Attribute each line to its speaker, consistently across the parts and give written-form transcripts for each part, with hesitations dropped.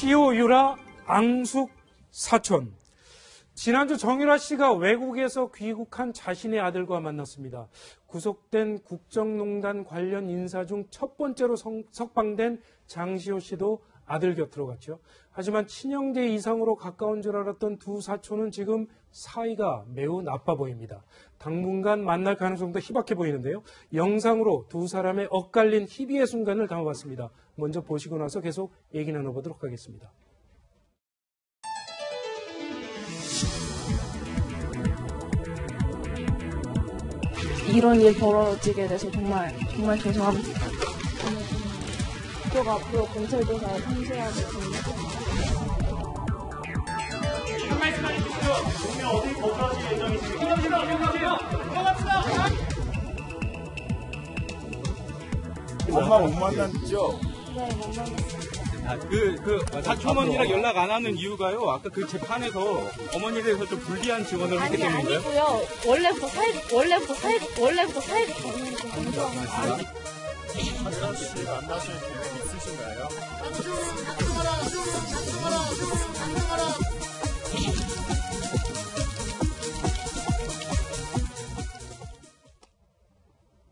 Speaker 1: 시오유라 앙숙 사촌. 지난주 정유라 씨가 외국에서 귀국한 자신의 아들과 만났습니다. 구속된 국정농단 관련 인사 중 첫 번째로 석방된 장시호 씨도 아들 곁으로 갔죠. 하지만 친형제 이상으로 가까운 줄 알았던 두 사촌은 지금 사이가 매우 나빠 보입니다. 당분간 만날 가능성도 희박해 보이는데요. 영상으로 두 사람의 엇갈린 희비의 순간을 담아봤습니다. 먼저 보시고 나서 계속 얘기 나눠보도록 하겠습니다.
Speaker 2: 이런 일 벌어지게 돼서 정말 죄송합니다. 꼭 앞으로 검찰 조사에 성실하겠습니다.
Speaker 3: 한 말씀 해주시죠. 오늘 어디 거주하실 예정이십니까? 들어갑시다.
Speaker 4: 엄마 못 만났죠?
Speaker 2: 네, 못 만났어요.
Speaker 4: 사촌언니랑 연락 안 하는 이유가요. 아까 그 재판에서 어머니에 대해서 좀 불리한 지원을 했기 때문인가요?
Speaker 2: 아니고요. 원래부터 사이가 저는 좀 공정합니다.
Speaker 4: 정유라 씨 만나실 계획 있으신가요?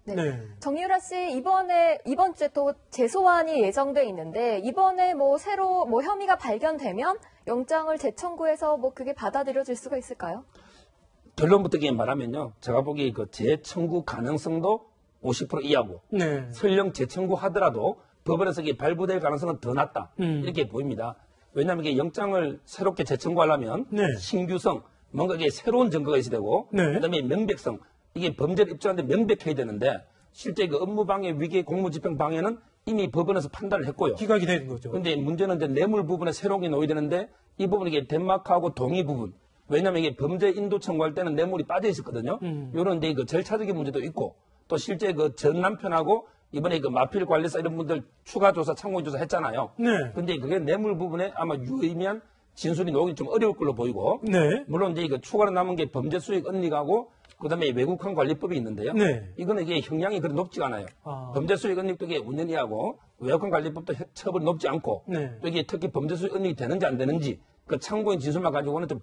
Speaker 1: 네.
Speaker 5: 정유라 씨 이번 주에 또 재소환이 예정돼 있는데 이번에 새로 혐의가 발견되면 영장을 재청구해서 그게 받아들여질 수가 있을까요?
Speaker 6: 결론부터 말하면요. 제가 보기에 그 재청구 가능성도 50% 이하고
Speaker 1: 네.
Speaker 6: 설령 재청구하더라도 법원에서 이게 발부될 가능성은 더 낮다. 이렇게 보입니다. 왜냐하면 이게 영장을 새롭게 재청구하려면
Speaker 1: 네.
Speaker 6: 신규성, 뭔가 이게 새로운 증거가 있어야 되고
Speaker 1: 네.
Speaker 6: 그다음에 명백성, 이게 범죄를 입증하는데 명백해야 되는데 실제 그 업무방해, 위계, 공무집행방해는 이미 법원에서 판단을 했고요.
Speaker 1: 기각이 되는 거죠.
Speaker 6: 그런데 문제는 이제 뇌물 부분에 새로운 게 놓여야 되는데 이 부분이 이게 덴마크하고 동의 부분. 왜냐하면 이게 범죄 인도 청구할 때는 뇌물이 빠져 있었거든요. 요런 이제 그 절차적인 문제도 있고 또 실제 그 전 남편하고 이번에 그 마필 관리사 이런 분들 추가 조사, 참고 조사 했잖아요.
Speaker 1: 네.
Speaker 6: 근데 그게 뇌물 부분에 아마 유의미한 진술이 나오기 좀 어려울 걸로 보이고.
Speaker 1: 네.
Speaker 6: 물론 이제 그 추가로 남은 게 범죄 수익 은닉하고 그다음에 외국환 관리법이 있는데요.
Speaker 1: 네.
Speaker 6: 이거는 이게 형량이 그리 높지가 않아요. 범죄 수익 은닉도 이게 5년 이하고 외국환 관리법도 처벌이 높지 않고
Speaker 1: 네.
Speaker 6: 또 이게 특히 범죄 수익 은닉이 되는지 안 되는지 그 참고인 진술만 가지고는 좀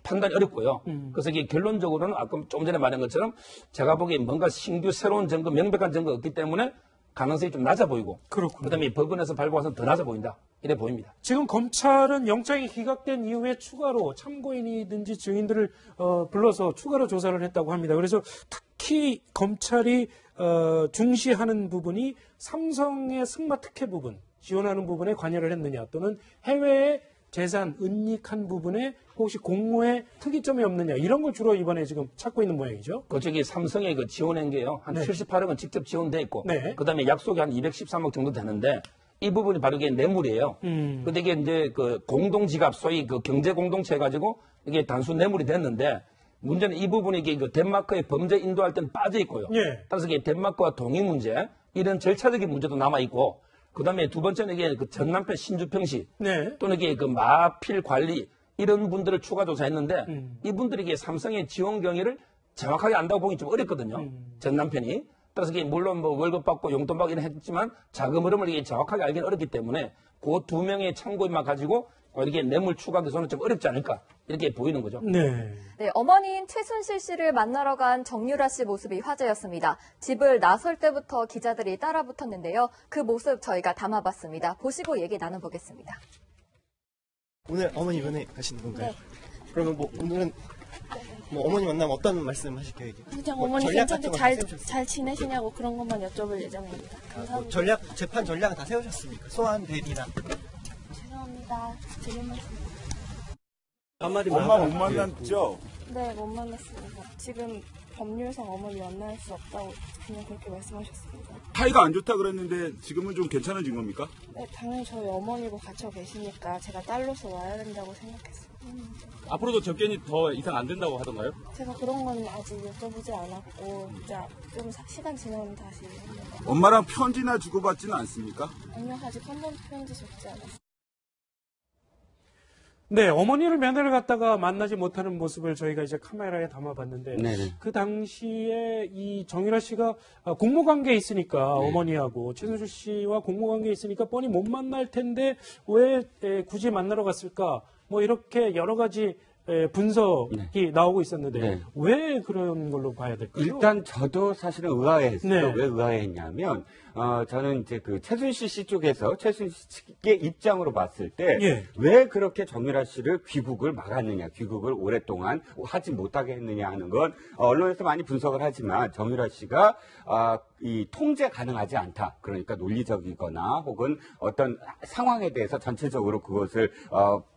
Speaker 6: 판단이 어렵고요. 그래서 이게 결론적으로는 아까 좀 전에 말한 것처럼 제가 보기에 뭔가 신규 새로운 증거, 명백한 증거가 없기 때문에 가능성이 좀 낮아 보이고
Speaker 1: 그렇군요.
Speaker 6: 그다음에 법원에서 발부해서 더 낮아 보인다. 이래 보입니다.
Speaker 1: 지금 검찰은 영장이 기각된 이후에 추가로 참고인이든지 증인들을 불러서 추가로 조사를 했다고 합니다. 그래서 특히 검찰이 중시하는 부분이 삼성의 승마 특혜 부분, 지원하는 부분에 관여를 했느냐 또는 해외에 재산 은닉한 부분에 혹시 공모에 특이점이 없느냐 이런 걸 주로 이번에 지금 찾고 있는 모양이죠.
Speaker 6: 저기 삼성의 그 지원한 게요. 한
Speaker 1: 네.
Speaker 6: 78억은 직접 지원돼 있고
Speaker 1: 네.
Speaker 6: 그다음에 약속이 한 213억 정도 되는데 이 부분이 바로 이게 뇌물이에요. 근데 이게 이제 그 공동지갑 소위 그 경제 공동체 가지고 이게 단순 뇌물이 됐는데 문제는 이 부분이 이게 그 덴마크의 범죄 인도할 때는 빠져 있고요.
Speaker 1: 예.
Speaker 6: 따라서 이게 덴마크와 동의 문제 이런 절차적인 문제도 남아 있고 그다음에 두 번째는 이게 그 전 남편 신주평 씨
Speaker 1: 네.
Speaker 6: 또는 이게 그 마필 관리 이런 분들을 추가 조사했는데 이분들이 이게 삼성의 지원 경위를 정확하게 안다고 보기 좀 어렵거든요. 전 남편이. 따라서 이게 물론 월급 받고 용돈 받기는 했지만 자금 흐름을 이게 정확하게 알기는 어렵기 때문에 그 두 명의 참고인만 가지고 이렇게 뇌물 추가 기소는 좀 어렵지 않을까 이렇게 보이는 거죠.
Speaker 1: 네.
Speaker 5: 네, 어머니인 최순실 씨를 만나러 간 정유라 씨 모습이 화제였습니다. 집을 나설 때부터 기자들이 따라붙었는데요. 그 모습 저희가 담아봤습니다. 보시고 얘기 나눠보겠습니다.
Speaker 7: 오늘 어머니 면회 가시는 건가요?
Speaker 2: 네.
Speaker 7: 그러면 오늘은 어머니 만나면 어떤 말씀 하실 계획이에요?
Speaker 2: 그냥 어머니
Speaker 7: 전략
Speaker 2: 괜찮게
Speaker 7: 같은 거
Speaker 2: 잘
Speaker 7: 세우셨어요?
Speaker 2: 지내시냐고 그런 것만 여쭤볼 예정입니다. 감사합니다.
Speaker 7: 재판 전략은 다 세우셨습니까? 소환 대리나.
Speaker 2: 죄송합니다. 드린 말씀.
Speaker 4: 엄마 못 만났죠?
Speaker 2: 네, 못 만났습니다. 지금 법률상 어머니 만날 수 없다고 그냥 그렇게 말씀하셨습니다.
Speaker 4: 사이가 안 좋다 그랬는데 지금은 좀 괜찮아진 겁니까?
Speaker 2: 네, 당연히 저희 어머니고 갇혀 계시니까 제가 딸로서 와야 된다고 생각했어요.
Speaker 4: 앞으로도 접견이 더 이상 안 된다고 하던가요?
Speaker 2: 제가 그런 건 아직 여쭤보지 않았고 진짜 좀 시간 지나면 다시
Speaker 4: 엄마랑 편지나 주고받지는 않습니까?
Speaker 2: 아니요, 아직 한 번도 편지 적지 않았어요.
Speaker 1: 네, 어머니를 면회를 갔다가 만나지 못하는 모습을 저희가 이제 카메라에 담아봤는데
Speaker 8: 네네.
Speaker 1: 그 당시에 이 정유라 씨가 공모 관계에 있으니까
Speaker 8: 네.
Speaker 1: 어머니하고 최순실 씨와 공모 관계에 있으니까 뻔히 못 만날 텐데 왜 굳이 만나러 갔을까? 뭐 이렇게 여러 가지 분석이 나오고 있었는데
Speaker 8: 네.
Speaker 1: 왜 그런 걸로 봐야 될까요?
Speaker 8: 일단 저도 사실은 의아해했어요.
Speaker 1: 네.
Speaker 8: 왜 의아했냐면 저는 이제 그 최순실 씨 쪽에서 최순실 씨의 입장으로 봤을 때 왜
Speaker 1: 예.
Speaker 8: 그렇게 정유라 씨를 귀국을 막았느냐, 귀국을 오랫동안 하지 못하게 했느냐 하는 건 언론에서 많이 분석을 하지만 정유라 씨가 이 통제 가능하지 않다. 그러니까 논리적이거나 혹은 어떤 상황에 대해서 전체적으로 그것을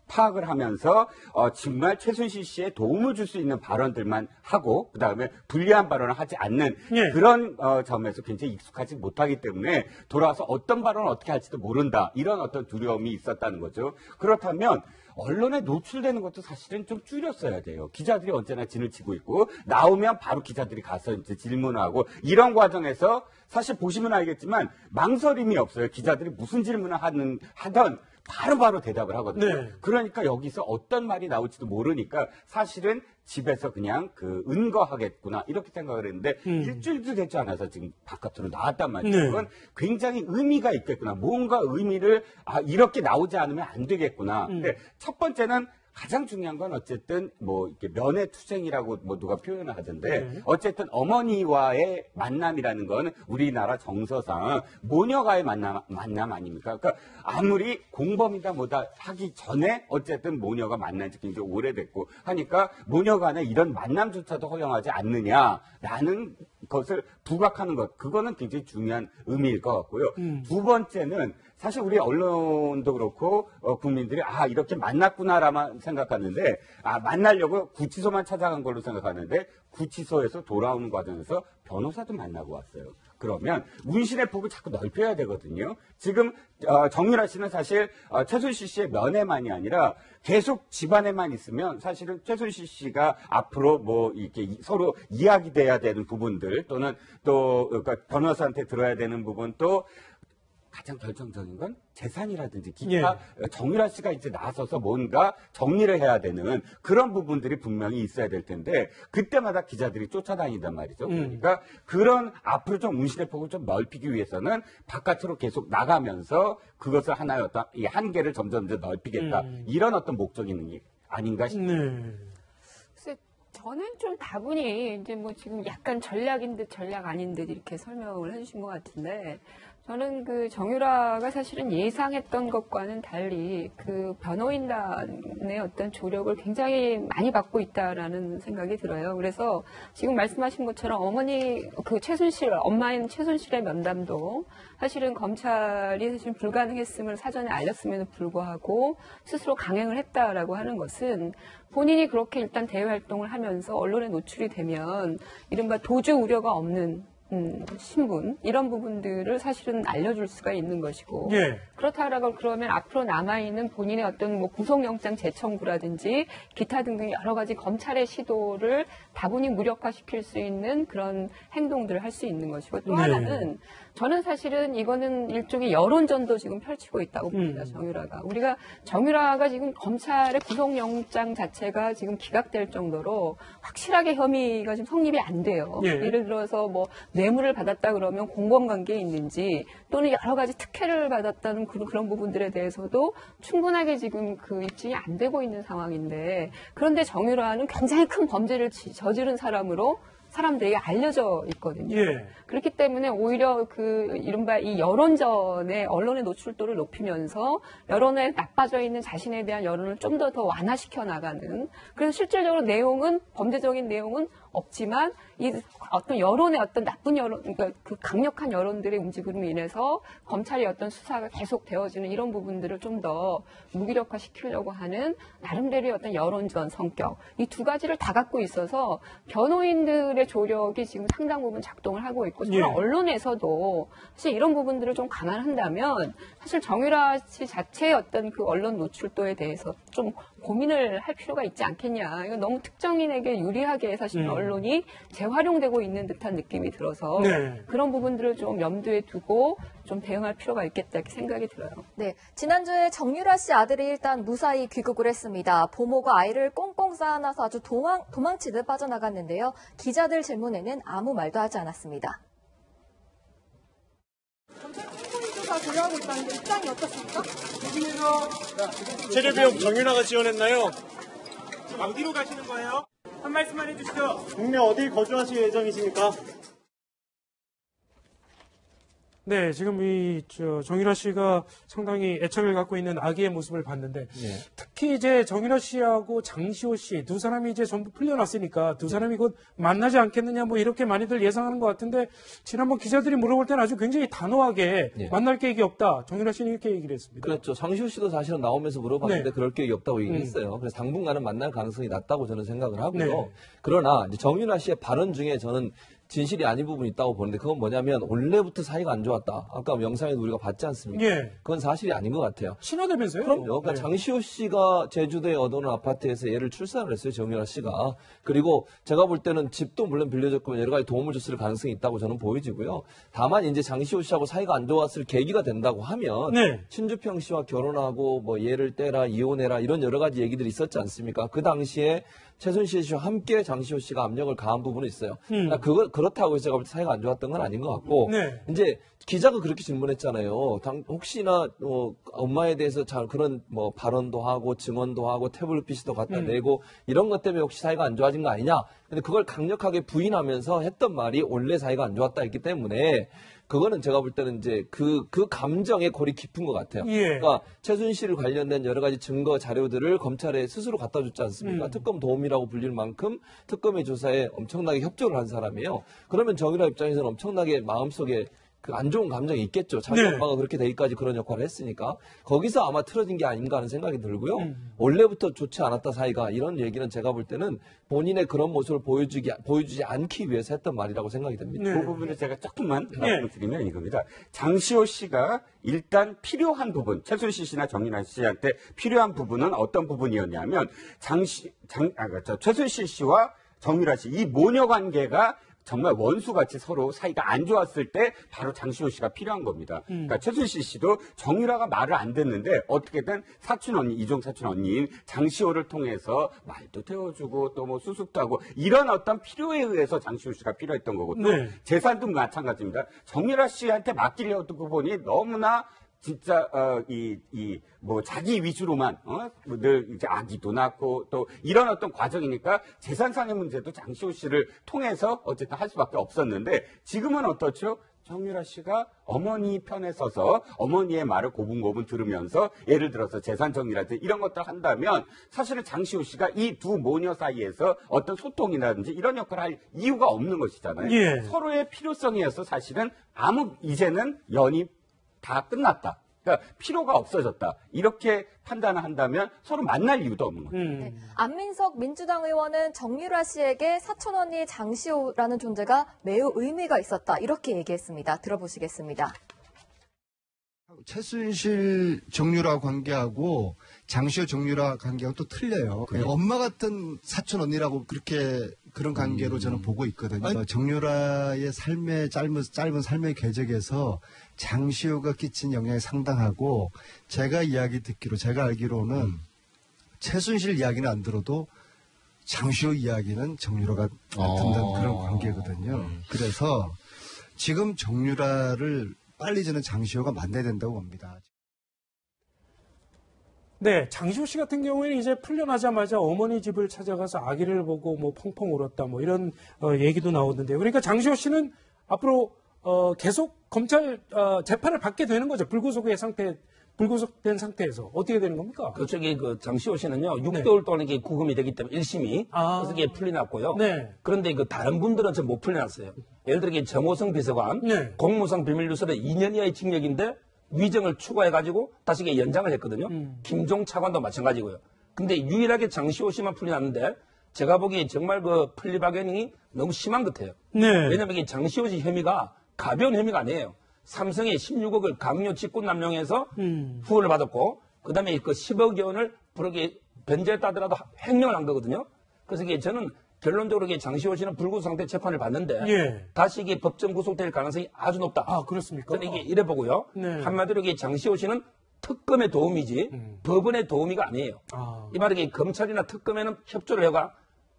Speaker 8: 파악을 하면서 정말 최순실 씨에 도움을 줄 수 있는 발언들만 하고 그다음에 불리한 발언을 하지 않는
Speaker 1: 예.
Speaker 8: 그런 점에서 굉장히 익숙하지 못하기 때문에 돌아와서 어떤 발언을 어떻게 할지도 모른다. 이런 어떤 두려움이 있었다는 거죠. 그렇다면 언론에 노출되는 것도 사실은 좀 줄였어야 돼요. 기자들이 언제나 진을 치고 있고 나오면 바로 기자들이 가서 이제 질문하고 이런 과정에서 사실 보시면 알겠지만 망설임이 없어요. 기자들이 무슨 질문을 하던 바로바로 대답을 하거든요.
Speaker 1: 네.
Speaker 8: 그러니까 여기서 어떤 말이 나올지도 모르니까 사실은 집에서 그냥 은거하겠구나 이렇게 생각을 했는데 일주일도 되지 않아서 지금 바깥으로 나왔단 말이에요.
Speaker 1: 네.
Speaker 8: 그건 굉장히 의미가 있겠구나. 뭔가 의미를 이렇게 나오지 않으면 안 되겠구나. 근데 첫 번째는 가장 중요한 건 어쨌든 이렇게 면회투쟁이라고 누가 표현을 하던데 어쨌든 어머니와의 만남이라는 건 우리나라 정서상 모녀가의 만남 아닙니까? 그러니까 아무리 공범이다 뭐다 하기 전에 어쨌든 모녀가 만난 지 굉장히 오래됐고 하니까 모녀 간에 이런 만남조차도 허용하지 않느냐라는 것을 부각하는 것, 그거는 굉장히 중요한 의미일 것 같고요. 두 번째는 사실 우리 언론도 그렇고 국민들이 이렇게 만났구나라만 생각하는데 만나려고 구치소만 찾아간 걸로 생각하는데 구치소에서 돌아오는 과정에서 변호사도 만나고 왔어요. 그러면 문신의 폭을 자꾸 넓혀야 되거든요. 지금 정유라 씨는 사실 최순실 씨의 면회만이 아니라 계속 집안에만 있으면 사실은 최순실 씨가 앞으로 이렇게 서로 이야기돼야 되는 부분들 또는 또 그러니까 변호사한테 들어야 되는 부분 또 가장 결정적인 건 재산이라든지 기타 정유라 씨가 이제 나서서 뭔가 정리를 해야 되는 그런 부분들이 분명히 있어야 될 텐데 그때마다 기자들이 쫓아다닌단 말이죠. 그러니까 그런 앞으로 좀 문신의 폭을 좀 넓히기 위해서는 바깥으로 계속 나가면서 그것을 하나의 어떤 이 한계를 점점 더 넓히겠다. 이런 어떤 목적이 있는 게 아닌가 싶습니다.
Speaker 9: 글쎄, 저는 좀 다분히 이제 지금 약간 전략인 듯 전략 아닌 듯 이렇게 설명을 해주신 것 같은데 저는 그 정유라가 사실은 예상했던 것과는 달리 그 변호인단의 어떤 조력을 굉장히 많이 받고 있다라는 생각이 들어요. 그래서 지금 말씀하신 것처럼 엄마인 최순실의 면담도 사실은 검찰이 사실 불가능했음을 사전에 알렸음에도 불구하고 스스로 강행을 했다라고 하는 것은 본인이 그렇게 일단 대외 활동을 하면서 언론에 노출이 되면 이른바 도주 우려가 없는 신분 이런 부분들을 사실은 알려줄 수가 있는 것이고 그렇다라고 그러면 앞으로 남아있는 본인의 어떤 구속영장 재청구라든지 기타 등등 여러 가지 검찰의 시도를 다분히 무력화시킬 수 있는 그런 행동들을 할 수 있는 것이고 또 하나는 저는 사실은 이거는 일종의 여론전도 지금 펼치고 있다고 봅니다. 정유라가 지금 검찰의 구속영장 자체가 지금 기각될 정도로 확실하게 혐의가 지금 성립이 안 돼요. 예를 들어서 뇌물을 받았다 그러면 공범관계에 있는지 또는 여러 가지 특혜를 받았다는 그런 부분들에 대해서도 충분하게 지금 그 입증이 안 되고 있는 상황인데 그런데 정유라는 굉장히 큰 범죄를 저지른 사람으로 사람들에게 알려져 있거든요. 그렇기 때문에 오히려 이른바 이 여론전에 언론의 노출도를 높이면서 여론에 나빠져 있는 자신에 대한 여론을 좀 더 완화시켜 나가는 그래서 실질적으로 범죄적인 내용은 없지만 이 어떤 여론의 어떤 나쁜 여론, 그러니까 그 강력한 여론들의 움직임으로 인해서 검찰의 어떤 수사가 계속 되어지는 이런 부분들을 좀 더 무기력화시키려고 하는 나름대로의 어떤 여론전 성격 이 두 가지를 다 갖고 있어서 변호인들의 조력이 지금 상당 부분 작동을 하고 있고 언론에서도 사실 이런 부분들을 좀 감안한다면 사실 정유라 씨 자체의 어떤 그 언론 노출도에 대해서 좀 고민을 할 필요가 있지 않겠냐. 이거 너무 특정인에게 유리하게 사실 언론 언론이 재활용되고 있는 듯한 느낌이 들어서
Speaker 1: 네.
Speaker 9: 그런 부분들을 좀 염두에 두고 좀 대응할 필요가 있겠다 이렇게 생각이 들어요.
Speaker 5: 네, 지난주에 정유라 씨 아들이 일단 무사히 귀국을 했습니다. 보모가 아이를 꽁꽁 쌓아놔서 아주 도망치듯 빠져나갔는데요. 기자들 질문에는 아무 말도 하지 않았습니다.
Speaker 2: 조사 조사하고 있다는데 입장이 어떻습니까?
Speaker 3: 체류비용 정유라가 지원했나요? 어디로 가시는 거예요? 한 말씀만 해주시죠. 국내 어디 거주하실 예정이십니까?
Speaker 1: 네, 지금 정유라 씨가 상당히 애착을 갖고 있는 아기의 모습을 봤는데, 특히 이제 정유라 씨하고 장시호 씨 두 사람이 이제 전부 풀려났으니까 두 사람이 곧 만나지 않겠느냐 뭐 이렇게 많이들 예상하는 것 같은데, 지난번 기자들이 물어볼 때는 아주 굉장히 단호하게 만날 계획이 없다. 정유라 씨는 이렇게 얘기를 했습니다.
Speaker 10: 그렇죠. 장시호 씨도 사실은 나오면서 물어봤는데
Speaker 1: 네.
Speaker 10: 그럴 계획이 없다고 얘기했어요. 그래서 당분간은 만날 가능성이 낮다고 저는 생각을 하고요.
Speaker 1: 네.
Speaker 10: 그러나 이제 정유라 씨의 발언 중에 저는 진실이 아닌 부분이 있다고 보는데 그건 뭐냐면 원래부터 사이가 안 좋았다. 아까 영상에도 우리가 봤지 않습니까?
Speaker 1: 예.
Speaker 10: 그건 사실이 아닌 것 같아요.
Speaker 1: 친하다면서요?
Speaker 10: 그럼요. 그러니까 장시호 씨가 제주도에 얻어놓은 아파트에서 얘를 출산을 했어요. 정유라 씨가. 그리고 제가 볼 때는 집도 물론 빌려줬고 여러 가지 도움을 줬을 가능성이 있다고 저는 보여지고요. 다만 이제 장시호 씨하고 사이가 안 좋았을 계기가 된다고 하면
Speaker 1: 네.
Speaker 10: 신주평 씨와 결혼하고 뭐 얘를 떼라 이혼해라 이런 여러 가지 얘기들이 있었지 않습니까? 그 당시에 최순실 씨와 함께 장시호 씨가 압력을 가한 부분이 있어요. 그러니까 그렇다고 해서 제가 볼 때 사이가 안 좋았던 건 아닌 것 같고
Speaker 1: 네.
Speaker 10: 이제 기자가 그렇게 질문했잖아요. 혹시나 엄마에 대해서 그런 뭐 발언도 하고 증언도 하고 태블릿 PC도 갖다 내고 이런 것 때문에 혹시 사이가 안 좋아진 거 아니냐? 근데 그걸 강력하게 부인하면서 했던 말이 원래 사이가 안 좋았다 했기 때문에 그거는 제가 볼 때는 이제 그 감정에 골이 깊은 것 같아요.
Speaker 1: 예.
Speaker 10: 그러니까 최순실 관련된 여러 가지 증거 자료들을 검찰에 스스로 갖다 줬지 않습니까? 특검 도움이라고 불릴 만큼 특검의 조사에 엄청나게 협조를 한 사람이에요. 그러면 정유라 입장에서는 엄청나게 마음속에 그 안 좋은 감정이 있겠죠. 자기
Speaker 1: 네.
Speaker 10: 엄마가 그렇게 되기까지 그런 역할을 했으니까. 거기서 아마 틀어진 게 아닌가 하는 생각이 들고요. 원래부터 좋지 않았다 사이가 이런 얘기는 제가 볼 때는 본인의 그런 모습을 보여주지 않기 위해서 했던 말이라고 생각이 됩니다.
Speaker 1: 네.
Speaker 8: 그 부분을 제가 조금만 말씀을 드리면 이겁니다. 장시호 씨가 일단 필요한 부분, 최순실 씨나 정유라 씨한테 필요한 부분은 어떤 부분이었냐면 최순실 씨와 정유라 씨 이 모녀 관계가 정말 원수같이 서로 사이가 안 좋았을 때 바로 장시호 씨가 필요한 겁니다. 그러니까 최순실 씨도 정유라가 말을 안 듣는데 어떻게든 사촌 언니, 이종 사촌 언니인 장시호를 통해서 말도 태워주고 또 뭐 수습도 하고 이런 어떤 필요에 의해서 장시호 씨가 필요했던 거고 또
Speaker 1: 네.
Speaker 8: 재산도 마찬가지입니다. 정유라 씨한테 맡기려고 보니 너무나 진짜 뭐 자기 위주로만 늘 이제 아기도 낳고 또 이런 어떤 과정이니까 재산상의 문제도 장시호 씨를 통해서 어쨌든 할 수밖에 없었는데 지금은 어떻죠? 정유라 씨가 어머니 편에 서서 어머니의 말을 고분고분 들으면서 예를 들어서 재산 정리라든지 이런 것들 한다면 사실은 장시호 씨가 이 두 모녀 사이에서 어떤 소통이라든지 이런 역할을 할 이유가 없는 것이잖아요.
Speaker 1: 예.
Speaker 8: 서로의 필요성이어서 사실은 이제는 연이 다 끝났다. 그러니까 필요가 없어졌다. 이렇게 판단을 한다면 서로 만날 이유도 없는 거죠.
Speaker 5: 네. 안민석 민주당 의원은 정유라 씨에게 사촌 언니 장시호라는 존재가 매우 의미가 있었다. 이렇게 얘기했습니다. 들어보시겠습니다.
Speaker 11: 최순실 정유라 관계하고 장시호 정유라 관계하고 또 틀려요. 엄마 같은 사촌 언니라고 그런 관계로 저는 보고 있거든요. 정유라의 짧은 삶의 궤적에서 장시호가 끼친 영향이 상당하고 제가 알기로는 최순실 이야기는 안 들어도 장시호 이야기는 정유라가 듣는 그런 관계거든요. 그래서 지금 정유라를 빨리 저는 장시호가 만나야 된다고 봅니다.
Speaker 1: 네, 장시호 씨 같은 경우에는 이제 풀려나자마자 어머니 집을 찾아가서 아기를 보고 뭐 펑펑 울었다 뭐 이런 얘기도 나오는데요. 그러니까 장시호 씨는 앞으로 계속 검찰 재판을 받게 되는 거죠. 불구속된 상태에서 어떻게 되는 겁니까?
Speaker 6: 그쪽에 장시호 씨는요, 6개월 동안 이게 구금이 되기 때문에 1심이 그래서 이게 풀려났고요.
Speaker 1: 네.
Speaker 6: 그런데 다른 분들은 좀 못 풀려났어요. 예를 들어 정호성 비서관,
Speaker 1: 네.
Speaker 6: 공무상 비밀누설에 2년 이하의 징역인데 위정을 추가해가지고 다시 이게 연장을 했거든요. 김종 차관도 마찬가지고요. 근데 유일하게 장시호 씨만 풀려났는데 제가 보기에 정말 풀리 박연이 너무 심한 것 같아요.
Speaker 1: 네.
Speaker 6: 왜냐하면 이게 장시호 씨 혐의가 가벼운 혐의가 아니에요. 삼성에 16억을 강요 직권 남용해서 후원을 받았고 그다음에 10억 원을 부르게 변제했다더라도 횡령을 한 거거든요. 그래서 이게 저는 결론적으로 이게 장시호 씨는 불구속 상태 재판을 받는데
Speaker 1: 예.
Speaker 6: 다시 이게 법정 구속될 가능성이 아주 높다.
Speaker 1: 아, 그렇습니까?
Speaker 6: 저는 이게 이래 보고요.
Speaker 1: 네.
Speaker 6: 한마디로 이게 장시호 씨는 특검의 도움이지 법원의 도움이가 아니에요.
Speaker 1: 아.
Speaker 6: 이 말이 검찰이나 특검에는 협조를 해가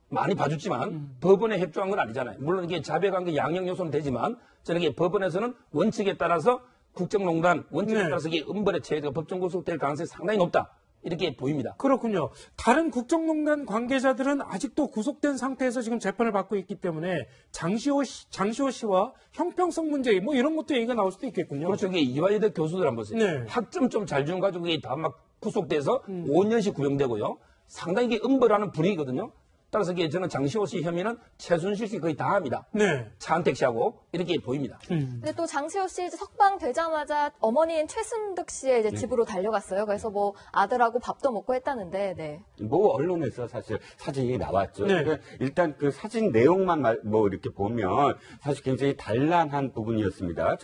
Speaker 6: 많이 봐줬지만 법원에 협조한 건 아니잖아요. 물론 이게 자백관계 양형 요소는 되지만 저는 이게 법원에서는 원칙에 따라서 국정농단 원칙에
Speaker 1: 네.
Speaker 6: 따라서 이게 음벌의 체제가 법정 구속될 가능성이 상당히 높다. 이렇게 보입니다.
Speaker 1: 그렇군요. 다른 국정농단 관계자들은 아직도 구속된 상태에서 지금 재판을 받고 있기 때문에 장시호 씨와 형평성 문제 뭐 이런 것도 얘기가 나올 수도 있겠군요.
Speaker 6: 그렇죠. 이게 이화여대 교수들 한번 보세요.
Speaker 1: 네.
Speaker 6: 학점 좀 잘 준 가지고 이게 다 막 구속돼서 5년씩 구형되고요. 상당히 이게 음벌하는 분위기거든요. 따라서 이게 저는 장시호 씨 혐의는 최순실 씨 거의 다 합니다.
Speaker 1: 네.
Speaker 6: 차은택 씨하고 이렇게 보입니다.
Speaker 5: 근데 또 장시호 씨 이제 석방되자마자 어머니인 최순득 씨의 이제 집으로 달려갔어요. 그래서 뭐 아들하고 밥도 먹고 했다는데, 네.
Speaker 8: 뭐 언론에서 사실 사진이 나왔죠.
Speaker 1: 네.
Speaker 8: 그러니까 일단 그 사진 내용만 뭐 이렇게 보면 사실 굉장히 단란한 부분이었습니다.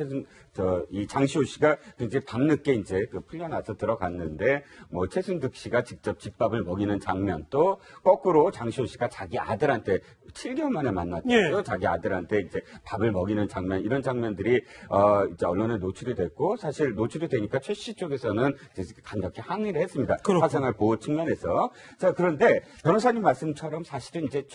Speaker 8: 이 장시호 씨가 굉장히 밤늦게 이제 그 풀려나서 들어갔는데 뭐 최순득 씨가 직접 집밥을 먹이는 장면도 거꾸로 장시호 씨가 자기 아들한테 7개월 만에 만났죠.
Speaker 1: 예.
Speaker 8: 자기 아들한테 이제 밥을 먹이는 장면 이런 장면들이 이제 언론에 노출이 됐고 사실 노출이 되니까 최 씨 쪽에서는 이제 강력히 항의를 했습니다. 사생활 보호 측면에서. 자, 그런데 변호사님 말씀처럼 사실은 이제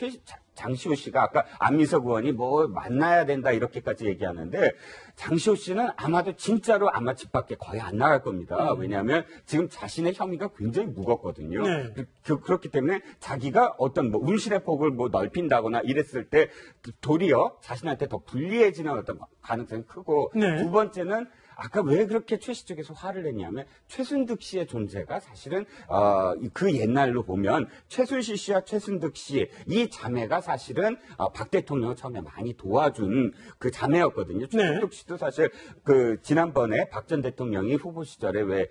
Speaker 8: 장시호 씨가 아까 안민석 의원이 뭐 만나야 된다 이렇게까지 얘기하는데 장시호 씨는 아마도 진짜로 아마 집 밖에 거의 안 나갈 겁니다. 왜냐하면 지금 자신의 혐의가 굉장히 무겁거든요.
Speaker 1: 네.
Speaker 8: 그렇기 때문에 자기가 어떤 뭐 운신의 폭을 뭐 넓힌다거나 이랬을 때 도리어 자신한테 더 불리해지는 어떤 가능성이 크고
Speaker 1: 네.
Speaker 8: 두 번째는 아까 왜 그렇게 최 씨 쪽에서 화를 내냐면 최순득 씨의 존재가 사실은 그 옛날로 보면 최순실 씨와 최순득 씨 이 자매가 사실은 박 대통령을 처음에 많이 도와준 그 자매였거든요. 최순득 씨도 사실 그 지난번에 박 전 대통령이 후보 시절에 왜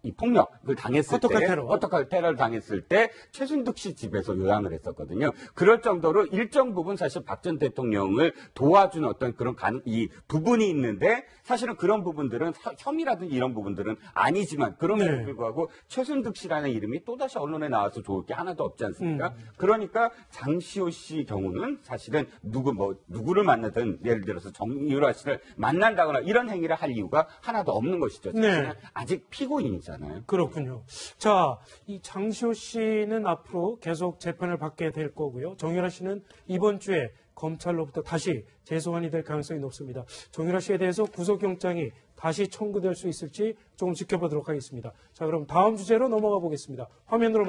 Speaker 8: 이 폭력을 당했을 어떡할 테러를 당했을 때 최순득 씨 집에서 요양을 했었거든요. 그럴 정도로 일정 부분 사실 박 전 대통령을 도와준 어떤 그런 이 부분이 있는데 사실은 그런 부분들은 혐의라든지 이런 부분들은 아니지만 그럼에도 불구하고 최순득 씨라는 이름이 또다시 언론에 나와서 좋을 게 하나도 없지 않습니까? 그러니까 장시호 씨 경우는 사실은 누구를 만나든 예를 들어서 정유라 씨를 만난다거나 이런 행위를 할 이유가 하나도 없는 것이죠.
Speaker 1: 네.
Speaker 8: 아직 피고인이잖아요.
Speaker 1: 그렇군요. 자, 이 장시호 씨는 앞으로 계속 재판을 받게 될 거고요. 정유라 씨는 이번 주에 검찰로부터 다시 재소환이 될 가능성이 높습니다. 정유라 씨에 대해서 구속영장이 다시 청구될 수 있을지 조금 지켜보도록 하겠습니다. 자, 그럼 다음 주제로 넘어가 보겠습니다. 화면으로